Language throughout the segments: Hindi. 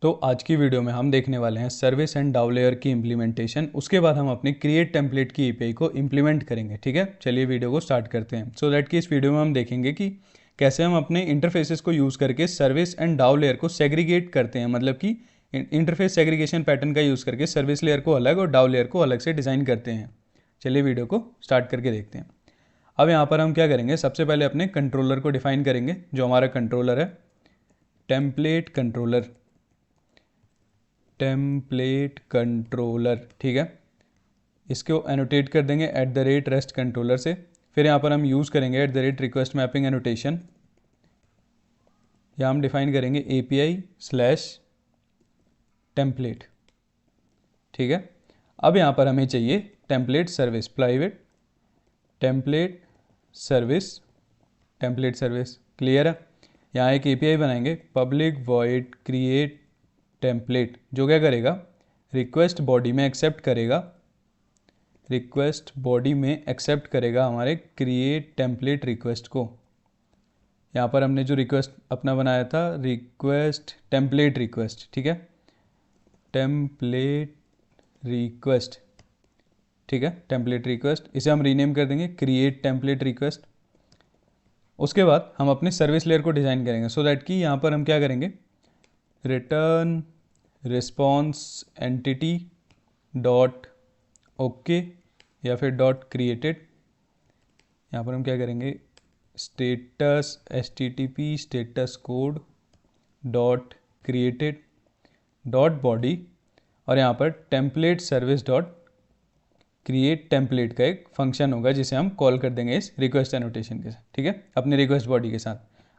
तो आज की वीडियो में हम देखने वाले हैं सर्विस एंड डाउ लेयर की इम्प्लीमेंटेशन। उसके बाद हम अपनी क्रिएट टेम्पलेट की एपीआई को इम्प्लीमेंट करेंगे। ठीक है, चलिए वीडियो को स्टार्ट करते हैं। सो दैट कि इस वीडियो में हम देखेंगे कि कैसे हम अपने इंटरफेसेस को यूज़ करके सर्विस एंड डाउ लेयर को सेग्रीगेट करते हैं, मतलब कि इंटरफेस सेग्रीगेशन पैटर्न का यूज़ करके सर्विस लेयर को अलग और डाउ लेयर को अलग से डिज़ाइन करते हैं। चलिए वीडियो को स्टार्ट करके देखते हैं। अब यहाँ पर हम क्या करेंगे, सबसे पहले अपने कंट्रोलर को डिफाइन करेंगे। जो हमारा कंट्रोलर है टेम्पलेट कंट्रोलर, टेम्पलेट कंट्रोलर, ठीक है। इसको एनोटेट कर देंगे @REST कंट्रोलर से। फिर यहाँ पर हम यूज़ करेंगे @request मैपिंग एनोटेशन। यहाँ हम डिफाइन करेंगे API/टेम्पलेट, ठीक है। अब यहाँ पर हमें चाहिए template service, private template service, template service clear है। यहाँ एक API बनाएंगे पब्लिक वॉइड क्रिएट टेम्पलेट, जो क्या करेगा, रिक्वेस्ट बॉडी में एक्सेप्ट करेगा, रिक्वेस्ट बॉडी में एक्सेप्ट करेगा हमारे क्रिएट टेम्पलेट रिक्वेस्ट को। यहाँ पर हमने जो रिक्वेस्ट अपना बनाया था रिक्वेस्ट टेम्पलेट रिक्वेस्ट, ठीक है, टेम्पलेट रिक्वेस्ट, ठीक है, टेम्पलेट रिक्वेस्ट। इसे हम रीनेम कर देंगे क्रिएट टेम्पलेट रिक्वेस्ट। उसके बाद हम अपने सर्विस लेयर को डिज़ाइन करेंगे सो दैट कि यहाँ पर हम क्या करेंगे, return response entity dot okay या फिर डॉट क्रिएटेड। यहाँ पर हम क्या करेंगे, status HTTP status code dot created dot body, और यहाँ पर template service dot create template का एक फंक्शन होगा जिसे हम कॉल कर देंगे इस रिक्वेस्ट एनोटेशन के साथ, ठीक है, अपने रिक्वेस्ट बॉडी के साथ।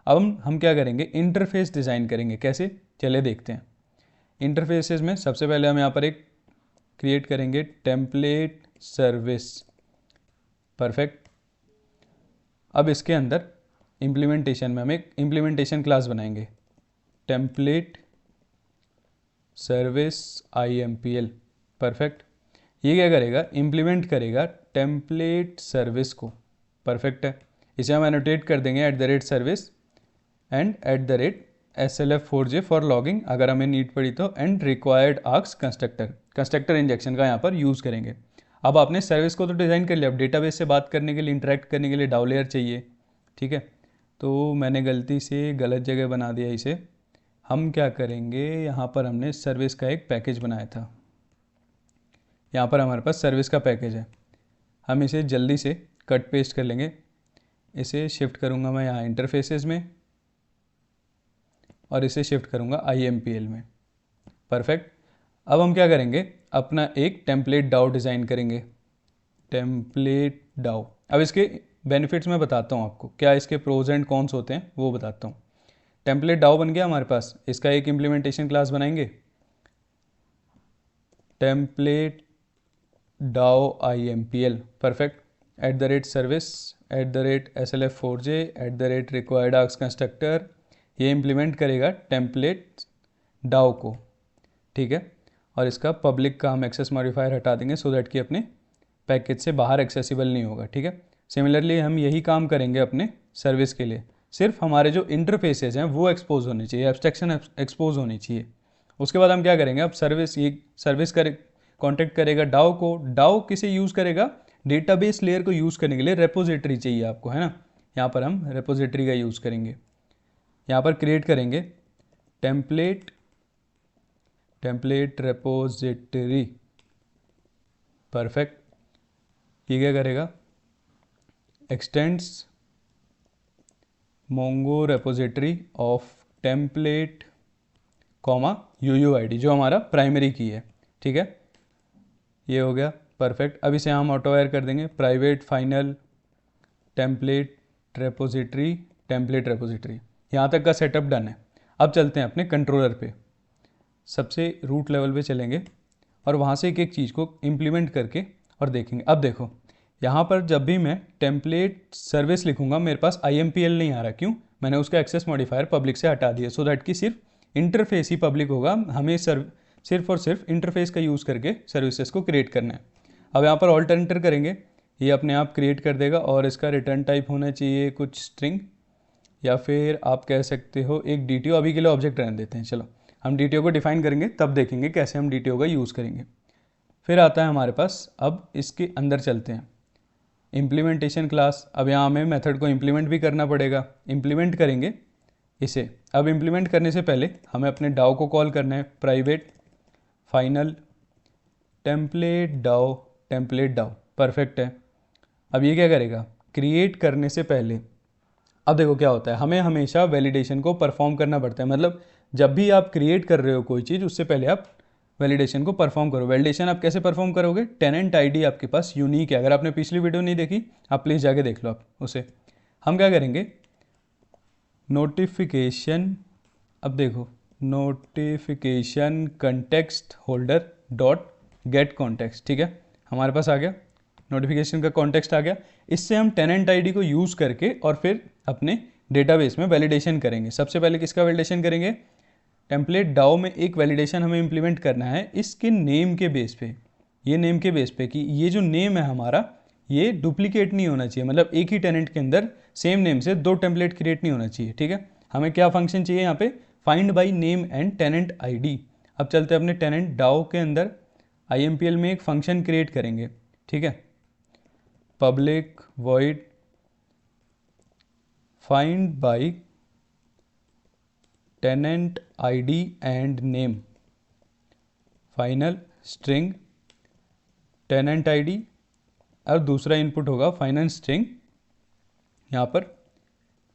अब हम क्या करेंगे, इंटरफेस डिज़ाइन करेंगे। कैसे, चले देखते हैं। इंटरफेसेस में सबसे पहले हम यहाँ पर एक क्रिएट करेंगे टेम्पलेट सर्विस, परफेक्ट। अब इसके अंदर इम्प्लीमेंटेशन में हम एक इम्प्लीमेंटेशन क्लास बनाएंगे टेम्पलेट सर्विस IMPL, परफेक्ट। ये क्या करेगा, इम्प्लीमेंट करेगा टेम्पलेट सर्विस को, परफेक्ट है। इसे हम एनोटेट कर देंगे @service and @SLF4J for logging, अगर हमें नीड पड़ी तो, and required arcs constructor injection का यहाँ पर यूज़ करेंगे। अब आपने सर्विस को तो डिज़ाइन कर लिया, अब डेटाबेस से बात करने के लिए, इंटरेक्ट करने के लिए डाउ लेयर चाहिए, ठीक है। तो मैंने गलती से गलत जगह बना दिया इसे। हम क्या करेंगे, यहाँ पर हमने सर्विस का एक पैकेज बनाया था, यहाँ पर हमारे पास सर्विस का पैकेज है। हम इसे जल्दी से कट पेस्ट कर लेंगे। इसे शिफ्ट करूँगा मैं यहाँ इंटरफेसेस में, और इसे शिफ्ट करूँगा IMPL में, परफेक्ट। अब हम क्या करेंगे, अपना एक टेम्पलेट डाउ डिज़ाइन करेंगे, टेम्पलेट डाउ। अब इसके बेनिफिट्स मैं बताता हूँ आपको, क्या इसके प्रोज एंड कॉन्स होते हैं वो बताता हूँ। टेम्पलेट डाउ बन गया हमारे पास, इसका एक इम्प्लीमेंटेशन क्लास बनाएंगे टेम्पलेट डाउ IMPL, perfect, @service @SLF4J @required arcs constructor. ये इम्प्लीमेंट करेगा टेम्पलेट डाउ को, ठीक है। और इसका पब्लिक का हम एक्सेस मॉडिफायर हटा देंगे सो दैट कि अपने पैकेज से बाहर एक्सेसिबल नहीं होगा, ठीक है। सिमिलरली हम यही काम करेंगे अपने सर्विस के लिए, सिर्फ हमारे जो इंटरफेसेस हैं वो एक्सपोज होने चाहिए, एब्स्ट्रैक्शन एक्सपोज होनी चाहिए। उसके बाद हम क्या करेंगे, अब सर्विस करे कॉन्टेक्ट करेगा डाउ को। डाउ किसे यूज़ करेगा, डेटाबेस लेयर को यूज़ करने के लिए रेपोजिटरी चाहिए आपको, है ना। यहाँ पर हम रेपोजिटरी का यूज़ करेंगे। यहाँ पर क्रिएट करेंगे टेम्पलेट रेपोजिटरी, परफेक्ट। ये क्या करेगा, x tends Mongo repository of template UUID, जो हमारा प्राइमरी की है, ठीक है। ये हो गया, परफेक्ट। अब इसे हम ऑटो वायर कर देंगे प्राइवेट फाइनल टेम्पलेट रेपोजिटरी। यहाँ तक का सेटअप डन है। अब चलते हैं अपने कंट्रोलर पे, सबसे रूट लेवल पे चलेंगे और वहाँ से एक एक चीज़ को इम्प्लीमेंट करके और देखेंगे। अब देखो, यहाँ पर जब भी मैं टेम्पलेट सर्विस लिखूँगा मेरे पास IMPL नहीं आ रहा, क्यों, मैंने उसका एक्सेस मॉडिफायर पब्लिक से हटा दिया सो दैट कि सिर्फ इंटरफेस ही पब्लिक होगा। हमें सिर्फ और सिर्फ इंटरफेस का यूज़ करके सर्विसेज को क्रिएट करना है। अब यहाँ पर ऑल्ट एंटर करेंगे, ये अपने आप क्रिएट कर देगा, और इसका रिटर्न टाइप होना चाहिए कुछ स्ट्रिंग, या फिर आप कह सकते हो एक DTO। अभी के लिए ऑब्जेक्ट रहने देते हैं, चलो। हम DTO को डिफाइन करेंगे तब देखेंगे कैसे हम DTO का यूज़ करेंगे। फिर आता है हमारे पास, अब इसके अंदर चलते हैं, इम्प्लीमेंटेशन क्लास। अब यहाँ हमें मेथड को इम्प्लीमेंट भी करना पड़ेगा, इम्प्लीमेंट करेंगे इसे। अब इम्प्लीमेंट करने से पहले हमें अपने डाउ को कॉल करना है, प्राइवेट फाइनल टेम्पलेट डाउ, परफेक्ट है। अब ये क्या करेगा, क्रिएट करने से पहले, अब देखो क्या होता है, हमें हमेशा वैलिडेशन को परफॉर्म करना पड़ता है। मतलब जब भी आप क्रिएट कर रहे हो कोई चीज़, उससे पहले आप वैलिडेशन को परफॉर्म करो। वैलिडेशन आप कैसे परफॉर्म करोगे, टेनेंट आईडी आपके पास यूनिक है। अगर आपने पिछली वीडियो नहीं देखी, आप प्लीज़ जाके देख लो आप उसे। हम क्या करेंगे, नोटिफिकेशन, अब देखो notification context holder dot gate context, ठीक है, हमारे पास आ गया नोटिफिकेशन का कॉन्टेक्स्ट आ गया। इससे हम टेनेंट आईडी को यूज़ करके और फिर अपने डेटाबेस में वैलिडेशन करेंगे। सबसे पहले किसका वैलिडेशन करेंगे, टेम्पलेट डाउ में एक वैलिडेशन हमें इंप्लीमेंट करना है इसके नेम के बेस पे। ये नेम के बेस पे कि ये जो नेम है हमारा, ये डुप्लीकेट नहीं होना चाहिए। मतलब एक ही टेनेंट के अंदर सेम नेम से 2 टेम्पलेट क्रिएट नहीं होना चाहिए, ठीक है। हमें क्या फंक्शन चाहिए यहाँ पे, find by name and tenant ID. अब चलते हैं अपने टेनेंट डाउ के अंदर, IMPL में एक फंक्शन क्रिएट करेंगे, ठीक है, public void find by tenant ID and name, final string tenant ID, और दूसरा इनपुट होगा फाइनल स्ट्रिंग यहाँ पर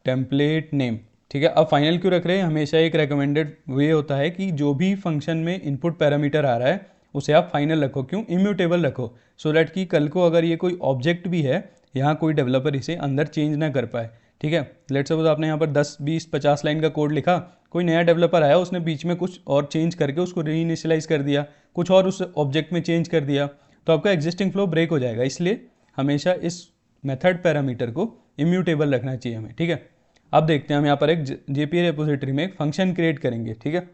टेम्पलेट नेम, ठीक है। अब फाइनल क्यों रख रहे हैं, हमेशा एक रेकमेंडेड वे होता है कि जो भी फंक्शन में इनपुट पैरामीटर आ रहा है उसे आप फाइनल रखो। क्यों, इम्यूटेबल रखो, सो दैट कि कल को अगर ये कोई ऑब्जेक्ट भी है, यहाँ कोई डेवलपर इसे अंदर चेंज ना कर पाए, ठीक है। लेट्स सपोज आपने यहाँ पर 10, 20, 50 लाइन का कोड लिखा, कोई नया डेवलपर आया, उसने बीच में कुछ और चेंज करके उसको रीइनिशियलाइज कर दिया, कुछ और उस ऑब्जेक्ट में चेंज कर दिया, तो आपका एग्जिस्टिंग फ्लो ब्रेक हो जाएगा। इसलिए हमेशा इस मेथड पैरामीटर को इम्यूटेबल रखना चाहिए हमें, ठीक है। अब देखते हैं, हम यहाँ पर एक JPA रेपोजिटरी में एक फंक्शन क्रिएट करेंगे, ठीक है।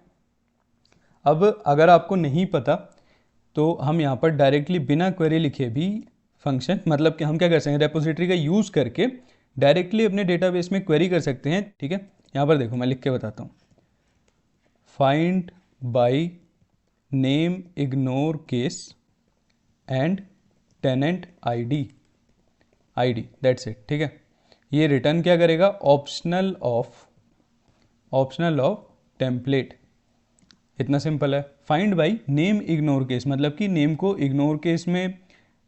अब अगर आपको नहीं पता तो हम यहाँ पर डायरेक्टली बिना क्वेरी लिखे भी फंक्शन, मतलब कि हम क्या कर सकते हैं, रेपोजिटरी का यूज़ करके डायरेक्टली अपने डेटाबेस में क्वेरी कर सकते हैं, ठीक है। यहाँ पर देखो मैं लिख के बताता हूँ, find by name ignore case and tenant ID, that's it, ठीक है। ये रिटर्न क्या करेगा, ऑप्शनल ऑफ टेम्पलेट, इतना सिंपल है। Find by name ignore case, मतलब कि नेम को इग्नोर केस में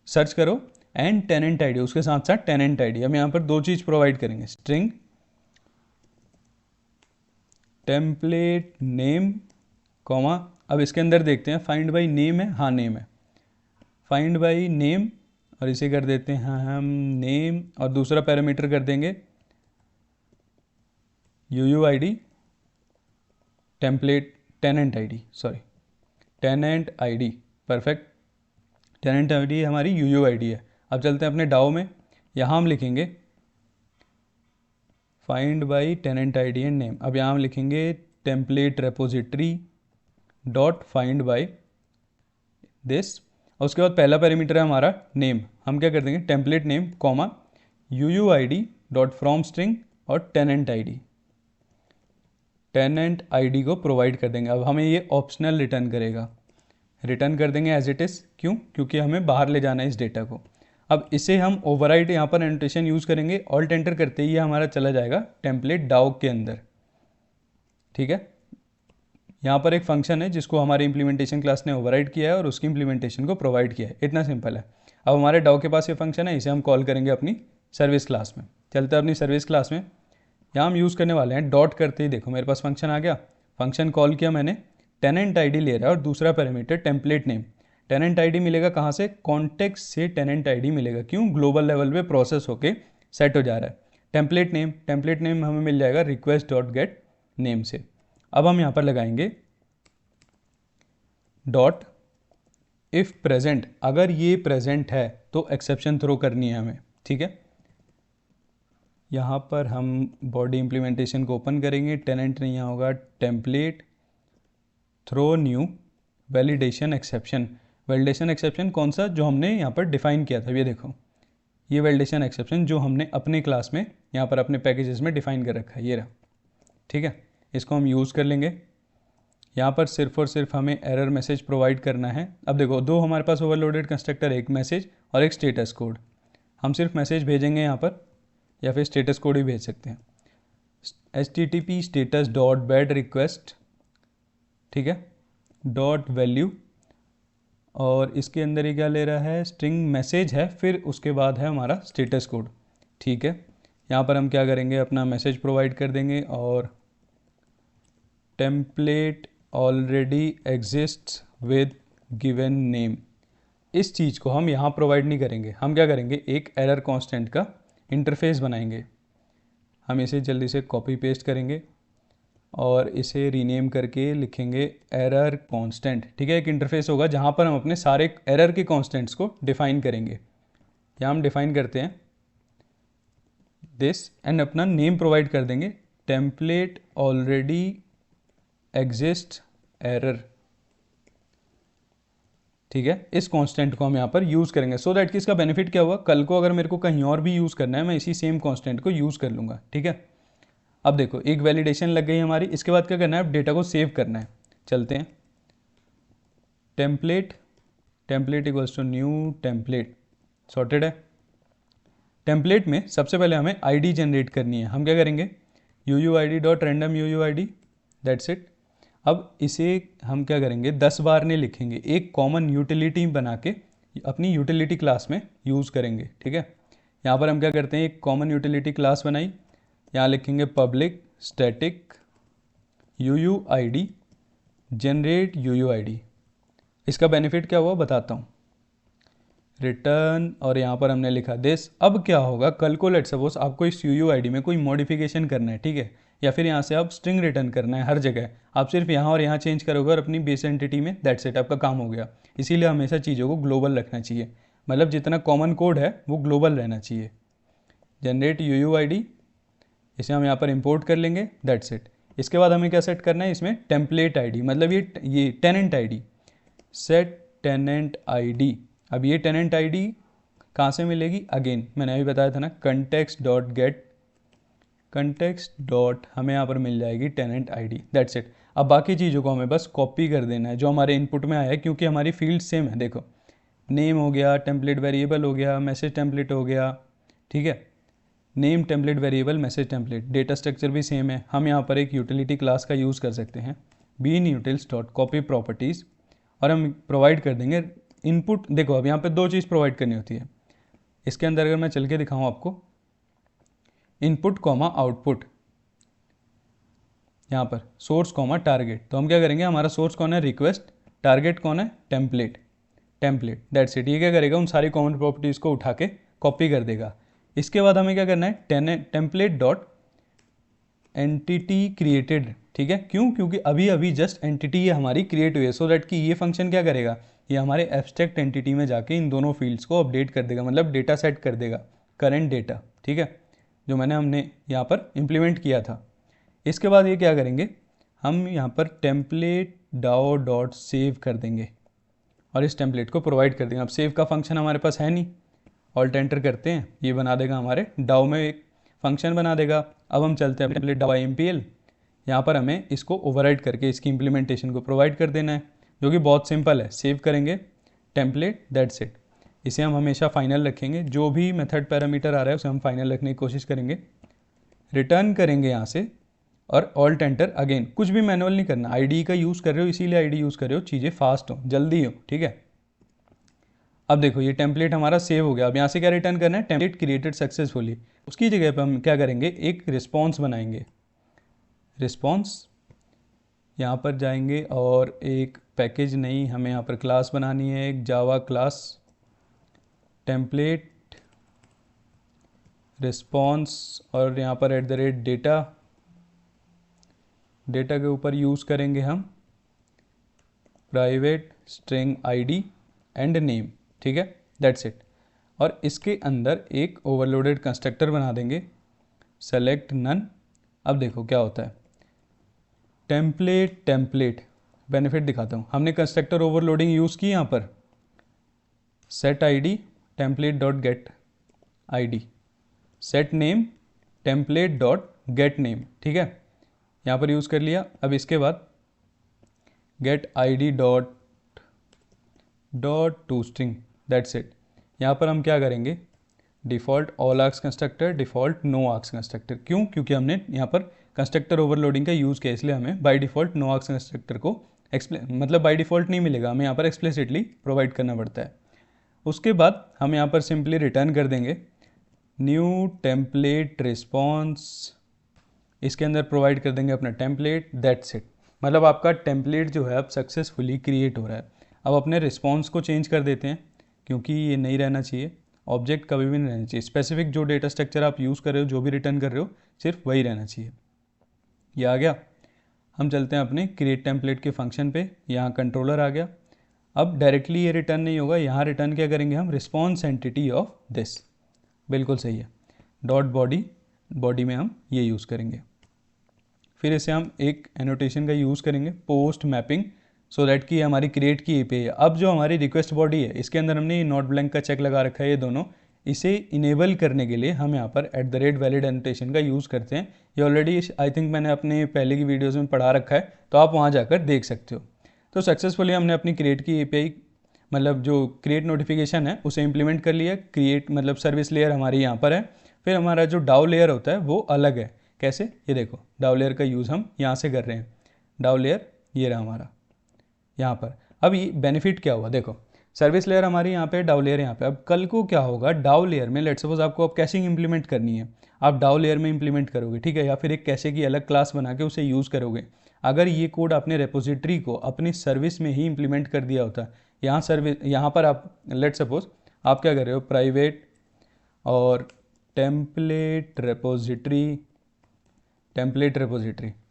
सर्च करो, एंड टेनेंट आईडी, उसके साथ साथ टेनेंट आईडी। हम यहाँ पर 2 चीज़ प्रोवाइड करेंगे, स्ट्रिंग टेम्पलेट नेम कॉमा, अब इसके अंदर देखते हैं फाइंड बाई नेम है, हाँ नेम है, फाइंड बाई नेम, और इसे कर देते हैं हम नेम, और दूसरा पैरामीटर कर देंगे UUID template tenant ID, perfect, tenant ID हमारी UUID है। अब चलते हैं अपने डाउ में, यहाँ हम लिखेंगे find by tenant ID and name. अब यहाँ हम लिखेंगे template repository dot find by this, और उसके बाद पहला पैरामीटर है हमारा नेम, हम क्या कर देंगे template name comma UUID dot from string और टेनेंट आईडी को प्रोवाइड कर देंगे। अब हमें ये ऑप्शनल रिटर्न कर देंगे एज इट इज़, क्यों, क्योंकि हमें बाहर ले जाना है इस डेटा को। अब इसे हम ओवरराइड यहाँ पर एनोटेशन यूज़ करेंगे, ऑल्ट एंटर करते ही ये हमारा चला जाएगा टेम्पलेट डाउ के अंदर, ठीक है। यहाँ पर एक फंक्शन है जिसको हमारे इंप्लीमेंटेशन क्लास ने ओवरराइड किया है और उसकी इंप्लीमेंटेशन को प्रोवाइड किया है, इतना सिंपल है। अब हमारे डाउ के पास ये फंक्शन है, इसे हम कॉल करेंगे अपनी सर्विस क्लास में। चलते हैं अपनी सर्विस क्लास में, यहाँ हम यूज़ करने वाले हैं डॉट करते ही देखो मेरे पास फंक्शन आ गया, फंक्शन कॉल किया मैंने, टेनेंट आईडी ले रहा है और दूसरा parameter template name. Tenant ID मिलेगा कहाँ से, कॉन्टेक्स्ट से टेनेंट आईडी मिलेगा, क्यों, ग्लोबल लेवल पे प्रोसेस होके सेट हो जा रहा है। टेम्पलेट नेम हमें मिल जाएगा रिक्वेस्ट डॉट गेट नेम से। अब हम यहाँ पर लगाएंगे डॉट इफ़ प्रेजेंट, अगर ये प्रेजेंट है तो एक्सेप्शन थ्रो करनी है हमें, ठीक है। यहाँ पर हम बॉडी इंप्लीमेंटेशन को ओपन करेंगे, टेनेंट नहीं यहाँ होगा, template throw new validation exception कौन सा, जो हमने यहाँ पर डिफाइन किया था, ये देखो ये वैलिडेशन एक्सेप्शन जो हमने अपने क्लास में यहाँ पर अपने पैकेजेस में डिफाइन कर रखा है, ये रहा, ठीक है। इसको हम यूज़ कर लेंगे, यहाँ पर सिर्फ और सिर्फ हमें एरर मैसेज प्रोवाइड करना है। अब देखो दो हमारे पास ओवरलोडेड कंस्ट्रक्टर, एक मैसेज और एक स्टेटस कोड। हम सिर्फ मैसेज भेजेंगे यहाँ पर, या फिर स्टेटस कोड भी भेज सकते हैं। HTTP status dot bad request, ठीक है, डॉट वैल्यू, और इसके अंदर ये क्या ले रहा है, स्ट्रिंग मैसेज है, फिर उसके बाद है हमारा स्टेटस कोड, ठीक है। यहाँ पर हम क्या करेंगे, अपना मैसेज प्रोवाइड कर देंगे और template already exists with given name. इस चीज़ को हम यहाँ प्रोवाइड नहीं करेंगे, हम क्या करेंगे, एक एरर कांस्टेंट का इंटरफेस बनाएंगे। हम इसे जल्दी से कॉपी पेस्ट करेंगे और इसे रीनेम करके लिखेंगे एरर कांस्टेंट, ठीक है। एक इंटरफेस होगा जहाँ पर हम अपने सारे एरर के कांस्टेंट्स को डिफाइन करेंगे। यहाँ हम डिफाइन करते हैं दिस एंड अपना नेम प्रोवाइड कर देंगे, टेम्पलेट ऑलरेडी एग्जिस्ट एरर, ठीक है। इस कांस्टेंट को हम यहाँ पर यूज़ करेंगे सो दैट कि इसका बेनिफिट क्या हुआ, कल को अगर मेरे को कहीं और भी यूज़ करना है मैं इसी सेम कांस्टेंट को यूज़ कर लूँगा, ठीक है। अब देखो एक वैलिडेशन लग गई हमारी, इसके बाद क्या करना है, अब डेटा को सेव करना है। चलते हैं, template, template equals to new template, sorted है। टेम्पलेट में सबसे पहले हमें आईडी जनरेट करनी है। हम क्या करेंगे, uuid.random दैट्स इट। अब इसे हम क्या करेंगे, 10 बार नहीं लिखेंगे, एक कॉमन यूटिलिटी बना के अपनी यूटिलिटी क्लास में यूज़ करेंगे, ठीक है। यहाँ पर हम क्या करते हैं, एक कॉमन यूटिलिटी क्लास बनाई, यहाँ लिखेंगे public static uuid generate uuid। इसका बेनिफिट क्या हुआ बताता हूँ, रिटर्न, और यहाँ पर हमने लिखा दिस। अब क्या होगा, कल को लेट सपोज आपको इस uuid में कोई मॉडिफिकेशन करना है, ठीक है, या फिर यहाँ से आप स्ट्रिंग रिटर्न करना है, हर जगह आप सिर्फ यहाँ और यहाँ चेंज करोगे और अपनी बेस एंटिटी में, दैट्स इट, आपका काम हो गया। इसीलिए हमेशा चीज़ों को ग्लोबल रखना चाहिए, मतलब जितना कॉमन कोड है वो ग्लोबल रहना चाहिए। जनरेट uuid, इसे हम यहाँ पर इंपोर्ट कर लेंगे, दैट्स इट। इसके बाद हमें क्या सेट करना है, इसमें टेम्पलेट आईडी, मतलब ये tenant ID, set tenant ID. अब ये टेनेंट आईडी कहाँ से मिलेगी, अगेन मैंने अभी बताया था ना, context dot gate context dot, हमें यहाँ पर मिल जाएगी टेनेंट आईडी, दैट्स इट। अब बाकी चीज़ों को हमें बस कॉपी कर देना है जो हमारे इनपुट में आया है, क्योंकि हमारी फील्ड सेम है। देखो नेम हो गया, टेम्पलेट वेरिएबल हो गया, मैसेज टेम्पलेट हो गया, ठीक है, name template variable message template, data structure भी सेम है। हम यहाँ पर एक यूटिलिटी क्लास का यूज़ कर सकते हैं, bean utils dot copy properties, और हम प्रोवाइड कर देंगे इनपुट। देखो अब यहाँ पे दो चीज़ प्रोवाइड करनी होती है इसके अंदर, अगर मैं चल के दिखाऊँ आपको, इनपुट कॉमा आउटपुट, यहाँ पर सोर्स कॉमा टारगेट। तो हम क्या करेंगे, हमारा सोर्स कौन है, रिक्वेस्ट, टारगेट कौन है, टेम्पलेट, टेम्पलेट, दैट्स इट। ये क्या करेगा, उन सारी कॉमन प्रॉपर्टीज़ को उठा के कॉपी कर देगा। इसके बाद हमें क्या करना है, टेम्पलेट डॉट एंटिटी क्रिएटेड, ठीक है। क्यों, क्योंकि अभी अभी जस्ट एंटिटी ये हमारी क्रिएट हुई है, सो दैट कि ये फंक्शन क्या करेगा, ये हमारे एब्स्ट्रैक्ट एंटिटी में जाके इन दोनों फील्ड्स को अपडेट कर देगा, मतलब डेटा सेट कर देगा, करेंट डेटा, ठीक है, जो हमने यहाँ पर इम्प्लीमेंट किया था। इसके बाद ये क्या करेंगे, हम यहाँ पर टेम्पलेट डाओ डॉट सेव कर देंगे और इस टेम्पलेट को प्रोवाइड कर देंगे। अब सेव का फंक्शन हमारे पास है नहीं, ऑल्ट एंटर करते हैं, ये बना देगा हमारे डाओ में एक फंक्शन बना देगा। अब हम चलते हैं टेम्पलेट डाओ IMPL, यहाँ पर हमें इसको ओवरराइड करके इसकी इम्प्लीमेंटेशन को प्रोवाइड कर देना है, जो कि बहुत सिंपल है। सेव करेंगे टेम्पलेट, दैट्स इट। इसे हम हमेशा फाइनल रखेंगे, जो भी मेथड पैरामीटर आ रहा है उसे हम फाइनल रखने की कोशिश करेंगे। रिटर्न करेंगे यहाँ से और ऑल्ट एंटर अगेन, कुछ भी मैनुअल नहीं करना, आईडी का यूज़ कर रहे हो इसीलिए आईडी यूज़ कर रहे हो, चीज़ें फास्ट हो, जल्दी हो, ठीक है। अब देखो ये टेम्पलेट हमारा सेव हो गया। अब यहाँ से क्या रिटर्न करना है, टेम्पलेट क्रिएटेड सक्सेसफुली। उसकी जगह पर हम क्या करेंगे, एक रिस्पॉन्स बनाएंगे, रिस्पॉन्स, यहाँ पर जाएंगे और एक पैकेज नहीं, हमें यहाँ पर क्लास बनानी है, एक जावा क्लास, टेम्पलेट रिस्पॉन्स, और यहाँ पर @डेटा, डेटा के ऊपर यूज़ करेंगे हम private string ID and name, ठीक है, दैट्स इट। और इसके अंदर एक ओवरलोडेड कंस्ट्रक्टर बना देंगे, सेलेक्ट नन। अब देखो क्या होता है, टेम्पलेट टेम्पलेट बेनिफिट दिखाता हूँ। हमने कंस्ट्रक्टर ओवरलोडिंग यूज़ की यहाँ पर, set ID template dot gate ID, set name template dot gate name, ठीक है, यहाँ पर यूज़ कर लिया। अब इसके बाद get id dot to string, that's it. यहाँ पर हम क्या करेंगे, default all args constructor, default no args constructor. क्यों? क्योंकि हमने यहाँ पर कंस्ट्रक्टर ओवरलोडिंग का यूज़ किया, इसलिए हमें by default no args constructor को मतलब बाय डिफ़ॉल्ट नहीं मिलेगा, हमें यहाँ पर एक्सप्लिसिटली प्रोवाइड करना पड़ता है। उसके बाद हम यहाँ पर सिंपली रिटर्न कर देंगे न्यू टेम्पलेट रिस्पॉन्स, इसके अंदर प्रोवाइड कर देंगे अपना टेम्पलेट, दैट्स इट। मतलब आपका टेम्पलेट जो है अब सक्सेसफुली क्रिएट हो रहा है। अब अपने रिस्पॉन्स को चेंज कर देते हैं, क्योंकि ये नहीं रहना चाहिए, ऑब्जेक्ट कभी भी नहीं रहना चाहिए, स्पेसिफिक जो डेटा स्ट्रक्चर आप यूज़ कर रहे हो, जो भी रिटर्न कर रहे हो, सिर्फ वही रहना चाहिए। ये आ गया। हम चलते हैं अपने क्रिएट टेम्पलेट के फंक्शन पे, यहाँ कंट्रोलर आ गया। अब डायरेक्टली ये रिटर्न नहीं होगा, यहाँ रिटर्न क्या करेंगे हम, रिस्पॉन्स एंटिटी ऑफ दिस, बिल्कुल सही है, डॉट बॉडी, बॉडी में हम ये यूज़ करेंगे। फिर इसे हम एक एनोटेशन का यूज़ करेंगे, पोस्ट मैपिंग, सो दैट कि हमारी क्रिएट की एपीआई है। अब जो हमारी रिक्वेस्ट बॉडी है, इसके अंदर हमने नॉट ब्लैंक का चेक लगा रखा है, ये दोनों, इसे इनेबल करने के लिए हम यहाँ पर @valid एनोटेशन का यूज़ करते हैं। ये ऑलरेडी आई थिंक मैंने अपने पहले की वीडियोज़ में पढ़ा रखा है, तो आप वहाँ जाकर देख सकते हो। तो सक्सेसफुली हमने अपनी क्रिएट की एपीआई, मतलब जो क्रिएट नोटिफिकेशन है, उसे इम्प्लीमेंट कर लिया। क्रिएट मतलब सर्विस लेयर हमारी यहाँ पर है। फिर हमारा जो डाउ लेयर होता है वो अलग है। कैसे? ये देखो, डाउ लेयर का यूज़ हम यहाँ से कर रहे हैं। डाउ लेयर ये रहा हमारा यहाँ पर। अब ये बेनिफिट क्या हुआ, देखो, सर्विस लेयर हमारी यहाँ पे, डाउ लेयर यहाँ पे। अब कल को क्या होगा, डाउ लेयर में लेट्स सपोज आपको अब कैशिंग इंप्लीमेंट करनी है, आप डाउ लेयर में इंप्लीमेंट करोगे, ठीक है, या फिर एक कैशे की अलग क्लास बना के उसे यूज़ करोगे। अगर ये कोड आपने रेपोजिटरी को अपनी सर्विस में ही इंप्लीमेंट कर दिया होता, यहाँ पर आप लेट्स सपोज आप क्या कर रहे हो, प्राइवेट और टेम्पलेट रेपोजिटरी,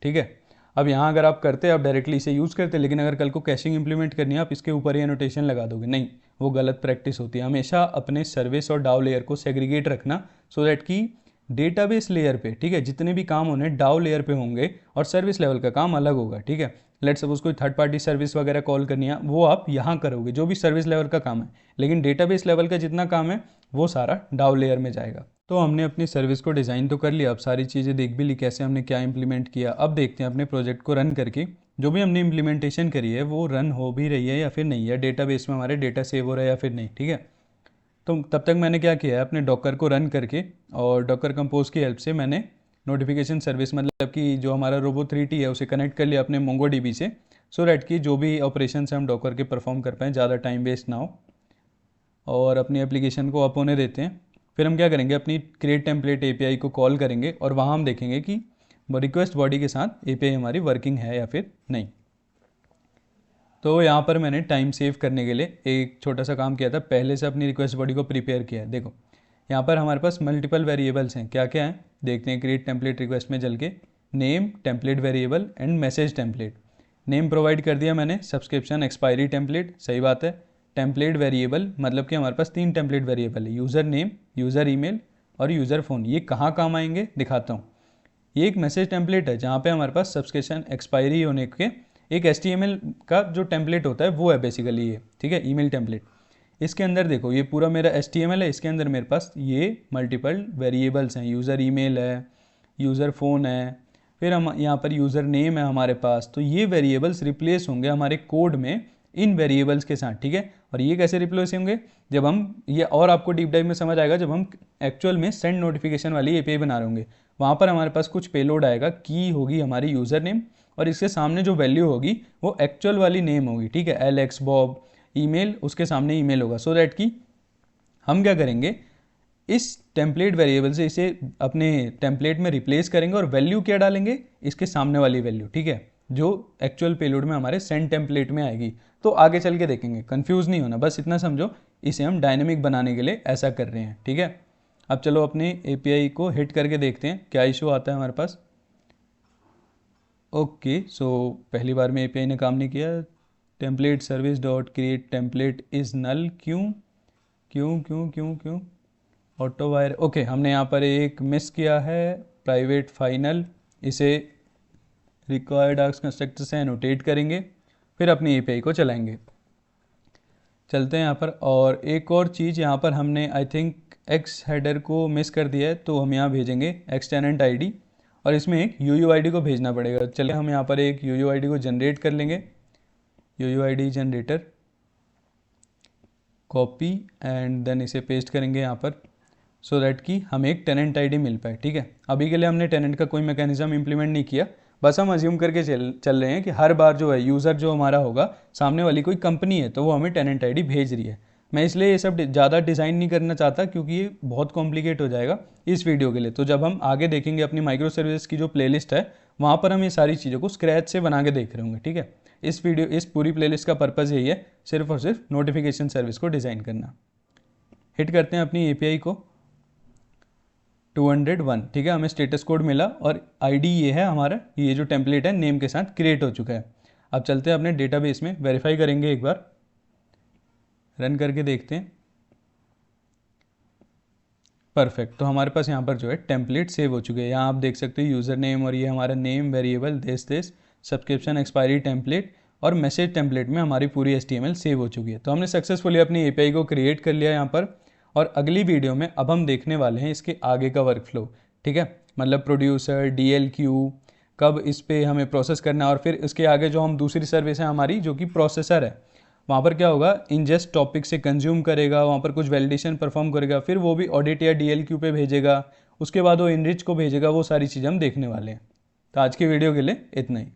ठीक है। अब यहाँ अगर आप करते, आप डायरेक्टली इसे यूज़ करते, लेकिन अगर कल को कैशिंग इंप्लीमेंट करनी है, आप इसके ऊपर ही एनोटेशन लगा दोगे, नहीं, वो गलत प्रैक्टिस होती है। हमेशा अपने सर्विस और डाउ लेयर को सेग्रीगेट रखना, सो दैट कि डेटाबेस लेयर पे, ठीक है, जितने भी काम होने डाउ लेयर पे होंगे और सर्विस लेवल का काम अलग होगा, ठीक है। लेट्स सपोज कोई थर्ड पार्टी सर्विस वगैरह कॉल करनी है, वो आप यहाँ करोगे, जो भी सर्विस लेवल का काम है, लेकिन डेटाबेस लेवल का जितना काम है वो सारा डाउ लेयर में जाएगा। तो हमने अपनी सर्विस को डिज़ाइन तो कर लिया, अब सारी चीज़ें देख भी ली कैसे हमने क्या इंप्लीमेंट किया। अब देखते हैं अपने प्रोजेक्ट को रन करके, जो भी हमने इम्प्लीमेंटेशन करी है वो रन हो भी रही है या फिर नहीं, या डेटाबेस में हमारे डेटा सेव हो रहा है या फिर नहीं, ठीक है। तो तब तक मैंने क्या किया है, अपने डॉकर को रन करके और डॉकर कंपोज की हेल्प से मैंने नोटिफिकेशन सर्विस, मतलब कि जो हमारा रोबो 3T है, उसे कनेक्ट कर लिया अपने मोंगोडीबी से, सो दैट कि जो भी ऑपरेशन हम डॉकर के परफॉर्म कर पाएँ, ज़्यादा टाइम वेस्ट ना हो, और अपनी एप्लीकेशन को अप होने देते हैं। फिर हम क्या करेंगे, अपनी क्रिएट टेम्पलेट एपीआई को कॉल करेंगे और वहाँ हम देखेंगे कि रिक्वेस्ट बॉडी के साथ एपीआई हमारी वर्किंग है या फिर नहीं। तो यहाँ पर मैंने टाइम सेव करने के लिए एक छोटा सा काम किया था, पहले से अपनी रिक्वेस्ट बॉडी को प्रिपेयर किया है। देखो यहाँ पर हमारे पास मल्टीपल वेरिएबल्स हैं, क्या क्या हैं देखते हैं। क्रिएट टेम्पलेट रिक्वेस्ट में चल के name template variable and message template. Name provide कर दिया मैंने, सब्सक्रिप्शन एक्सपायरी टेम्पलेट, सही बात है। टेम्पलेट वेरिएबल मतलब कि हमारे पास 3 टेम्पलेट वेरिएबल है, यूज़र नेम, यूज़र ईमेल और यूज़र फ़ोन। ये कहाँ काम आएंगे दिखाता हूँ। ये एक मैसेज टेम्पलेट है जहाँ पे हमारे पास सब्सक्रिप्शन एक्सपायरी होने के एक HTML का जो टेम्पलेट होता है वो है बेसिकली ये, ठीक है, ईमेल टेम्पलेट। इसके अंदर देखो ये पूरा मेरा HTML है, इसके अंदर मेरे पास ये मल्टीपल वेरिएबल्स हैं, यूज़र ईमेल है, यूज़र फ़ोन है, फिर हम यहाँ पर यूज़र नेम है हमारे पास। तो ये वेरिएबल्स रिप्लेस होंगे हमारे कोड में इन वेरिएबल्स के साथ, ठीक है। और ये कैसे रिप्लेस होंगे, जब हम ये, और आपको डीप डाइव में समझ आएगा जब हम एक्चुअल में सेंड नोटिफिकेशन वाली एपीआई बना रहे होंगे। वहाँ पर हमारे पास कुछ पेलोड आएगा, की होगी हमारी यूज़र नेम और इसके सामने जो वैल्यू होगी वो एक्चुअल वाली नेम होगी, ठीक है, एलेक्स, बॉब, ईमेल उसके सामने ईमेल होगा। सो दैट कि हम क्या करेंगे, इस टेम्पलेट वेरिएबल से इसे अपने टेम्पलेट में रिप्लेस करेंगे और वैल्यू क्या डालेंगे, इसके सामने वाली वैल्यू, ठीक है, जो एक्चुअल पेलोड में हमारे सेंड टेम्पलेट में आएगी। तो आगे चल के देखेंगे, कंफ्यूज नहीं होना, बस इतना समझो, इसे हम डायनेमिक बनाने के लिए ऐसा कर रहे हैं, ठीक है। अब चलो अपने एपीआई को हिट करके देखते हैं क्या इशू आता है हमारे पास। ओके, सो पहली बार में एपीआई ने काम नहीं किया। Template service dot create template is null, क्यों क्यों क्यों क्यों क्यों ऑटो वायर, ओके, हमने यहाँ पर एक मिस किया है, प्राइवेट फाइनल, इसे रिक्वायर्ड आर्क्स कंस्ट्रक्टर से एनोटेट करेंगे, फिर अपनी एपीआई को चलाएंगे। चलते हैं यहाँ पर, और एक और चीज़ यहाँ पर हमने आई थिंक एक्स हेडर को मिस कर दिया है, तो हम यहाँ भेजेंगे एक्स टेनेंट आईडी और इसमें एक यूयूआईडी को भेजना पड़ेगा। चलिए हम यहाँ पर एक यूयूआईडी को जनरेट कर लेंगे UUID generator, copy and then इसे पेस्ट करेंगे यहाँ पर सो दैट कि हमें एक टेनेंट आईडी मिल पाए। ठीक है, अभी के लिए हमने टेनेंट का कोई मैकेनिज्म इंप्लीमेंट नहीं किया, बस हम अज्यूम करके चल रहे हैं कि हर बार जो है यूज़र जो हमारा होगा, सामने वाली कोई कंपनी है तो वो हमें टेनेंट आईडी भेज रही है। मैं इसलिए ये सब ज़्यादा डिज़ाइन नहीं करना चाहता क्योंकि ये बहुत कॉम्प्लिकेट हो जाएगा इस वीडियो के लिए। तो जब हम आगे देखेंगे अपनी माइक्रो सर्विस की जो प्लेलिस्ट है, वहाँ पर हम ये सारी चीज़ों को स्क्रैच से बना के देख रहे होंगे। ठीक है, इस पूरी प्लेलिस्ट का पर्पज़ यही है, सिर्फ और सिर्फ नोटिफिकेशन सर्विस को डिज़ाइन करना। हिट करते हैं अपनी एपीआई को 201। ठीक है, हमें स्टेटस कोड मिला और आईडी ये है हमारा, ये जो टेम्पलेट है नेम के साथ क्रिएट हो चुका है। अब चलते हैं अपने डेटाबेस में, वेरीफाई करेंगे, एक बार रन करके देखते हैं। परफेक्ट, तो हमारे पास यहाँ पर जो है टेम्पलेट सेव हो चुके हैं। यहाँ आप देख सकते हैं यूज़र नेम और ये हमारा नेम वेरिएबल देश सब्सक्रिप्शन एक्सपायरी टेम्पलेट और मैसेज टेम्पलेट में हमारी पूरी HTML सेव हो चुकी है। तो हमने सक्सेसफुली अपनी API को क्रिएट कर लिया यहाँ पर, और अगली वीडियो में अब हम देखने वाले हैं इसके आगे का वर्कफ्लो। ठीक है, मतलब प्रोड्यूसर, DLQ, कब इस पर हमें प्रोसेस करना है, और फिर इसके आगे जो हम दूसरी सर्विस है हमारी जो कि प्रोसेसर है, वहाँ पर क्या होगा, इंजेस्ट टॉपिक से कंज्यूम करेगा, वहाँ पर कुछ वैलिडेशन परफॉर्म करेगा, फिर वो भी ऑडिट या DLQ पे भेजेगा, उसके बाद वो इनरिच को भेजेगा। वो सारी चीज़ें हम देखने वाले हैं। तो आज की वीडियो के लिए इतना ही।